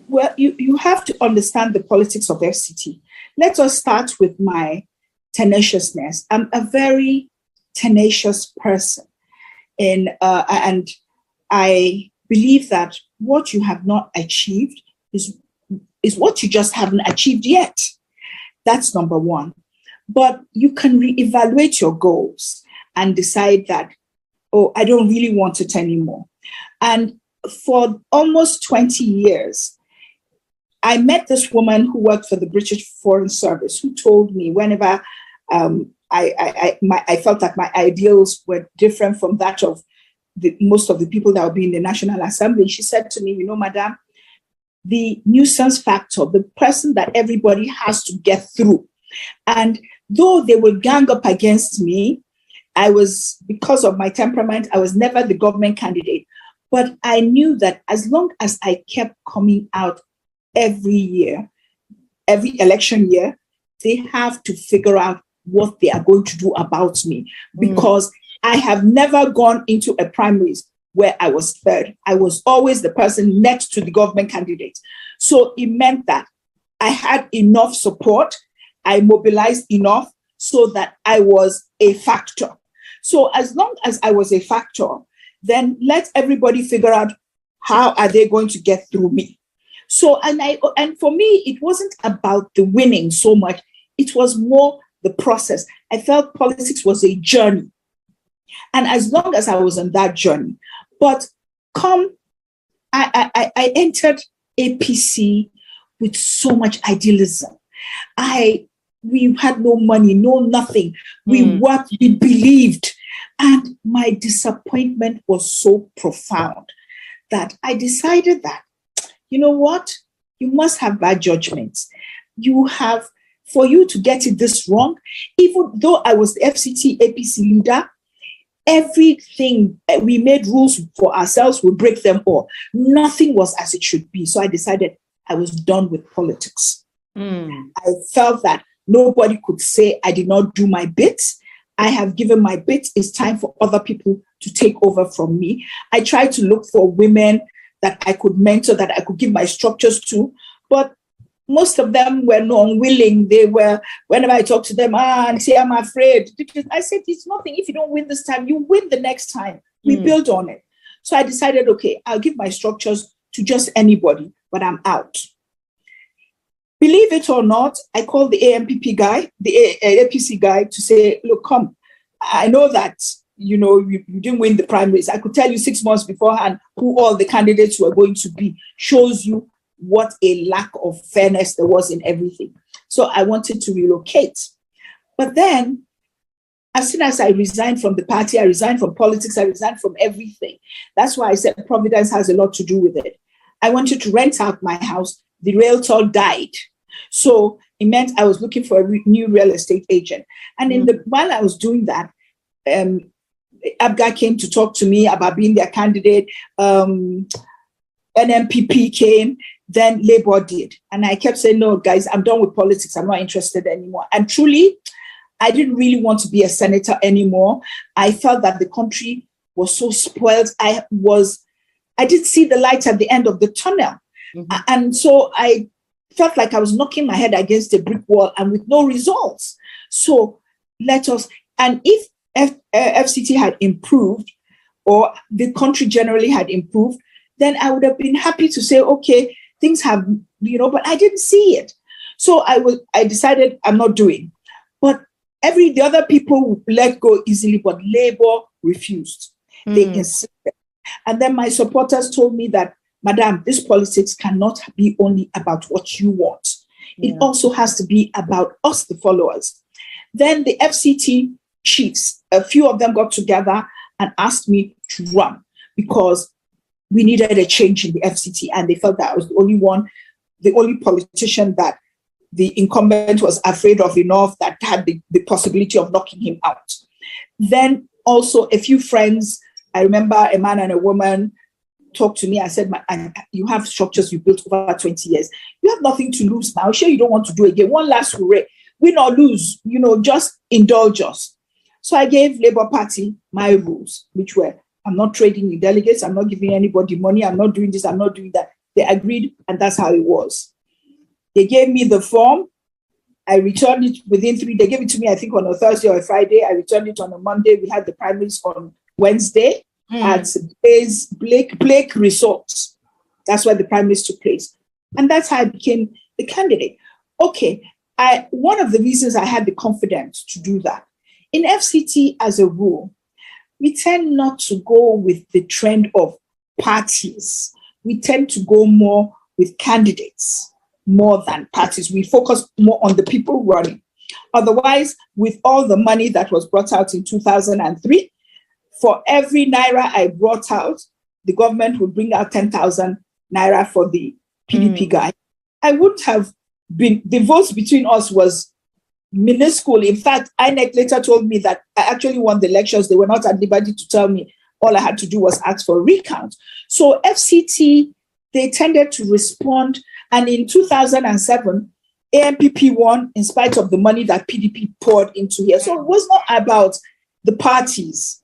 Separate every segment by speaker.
Speaker 1: Well, you have to understand the politics of FCT. Let us start with my tenaciousness. I'm a very tenacious person, and I believe that what you have not achieved is what you just haven't achieved yet. That's number one. But you can reevaluate your goals and decide that, oh, I don't really want it anymore. And for almost 20 years, I met this woman who worked for the British Foreign Service, who told me whenever I felt that my ideals were different from that of most of the people that would be in the National Assembly. She said to me, you know, madam, the nuisance factor, the person that everybody has to get through. And though they will gang up against me, because of my temperament, I was never the government candidate. But I knew that as long as I kept coming out every year, every election year, they have to figure out what they are going to do about me, because I have never gone into a primaries where I was third. I was always the person next to the government candidate. So it meant that I had enough support. I mobilized enough so that I was a factor. So as long as I was a factor, then let everybody figure out how are they going to get through me. So, and for me, it wasn't about the winning so much. It was more the process. I felt politics was a journey. And as long as I was on that journey, but I entered APC with so much idealism. We had no money, no nothing. We worked, we believed. And my disappointment was so profound that I decided that, you know what? You must have bad judgments. For you to get it this wrong, even though I was the FCT APC leader, everything we made rules for ourselves, we break them all. Nothing was as it should be. So I decided I was done with politics. I felt that nobody could say I did not do my bit. I have given my bit. It's time for other people to take over from me. I tried to look for women that I could mentor, that I could give my structures to, but most of them were unwilling. They were, whenever I talk to them, and say, I'm afraid. I said, it's nothing. If you don't win this time, you win the next time. We build on it. So I decided, okay, I'll give my structures to just anybody, but I'm out. Believe it or not, I called the AMPP guy, the APC guy, to say, look, come, I know that, you didn't win the primaries. I could tell you 6 months beforehand who all the candidates were going to be. Shows you what a lack of fairness there was in everything. So I wanted to relocate. But then, as soon as I resigned from the party, I resigned from politics, I resigned from everything. That's why I said Providence has a lot to do with it. I wanted to rent out my house. The realtor died. So it meant I was looking for a new real estate agent. And while I was doing that, ABGA came to talk to me about being their candidate. NMPP came, then Labour did. And I kept saying, no, guys, I'm done with politics. I'm not interested anymore. And truly, I didn't really want to be a senator anymore. I felt that the country was so spoiled. I didn't see the light at the end of the tunnel. And so I felt like I was knocking my head against a brick wall and with no results. So and if FCT had improved, or the country generally had improved, then I would have been happy to say, okay, things have, but I didn't see it. So I decided I'm not doing. But the other people let go easily, but Labour refused. They insisted. And then my supporters told me that, Madam, this politics cannot be only about what you want. It also has to be about us, the followers. Then the FCT chiefs, a few of them got together and asked me to run because we needed a change in the FCT. And they felt that I was the only politician that the incumbent was afraid of enough that had the possibility of knocking him out. Then also a few friends, I remember a man and a woman talked to me. I said, you have structures you built over 20 years. You have nothing to lose now. Sure, you don't want to do it again. One last hooray. Win or lose, just indulge us. So I gave Labour Party my rules, which were, I'm not trading in delegates. I'm not giving anybody money. I'm not doing this. I'm not doing that. They agreed, and that's how it was. They gave me the form. I returned it within 3 days. They gave it to me, I think, on a Thursday or a Friday. I returned it on a Monday. We had the primaries on Wednesday at Blake Resorts. That's where the primaries took place. And that's how I became the candidate. Okay, one of the reasons I had the confidence to do that, in FCT as a rule, we tend not to go with the trend of parties. We tend to go more with candidates more than parties. We focus more on the people running. Otherwise, with all the money that was brought out in 2003, for every naira I brought out, the government would bring out 10,000 naira for the PDP guy. I wouldn't have been, the votes between us was minuscule. In fact, INEC later told me that I actually won the elections. They were not at liberty to tell me. All I had to do was ask for a recount. So FCT, they tended to respond. And in 2007, AMPP won in spite of the money that PDP poured into here. So it was not about the parties.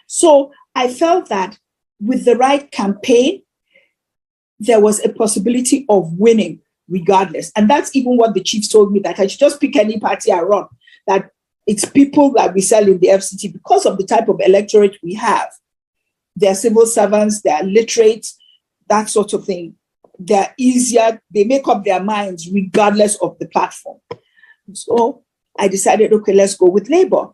Speaker 1: So I felt that with the right campaign, there was a possibility of winning regardless. And that's even what the chiefs told me, that I should just pick any party I run, that it's people that we sell in the FCT because of the type of electorate we have. They're civil servants, they're literate, that sort of thing. They're easier, they make up their minds regardless of the platform. So I decided, okay, let's go with Labour.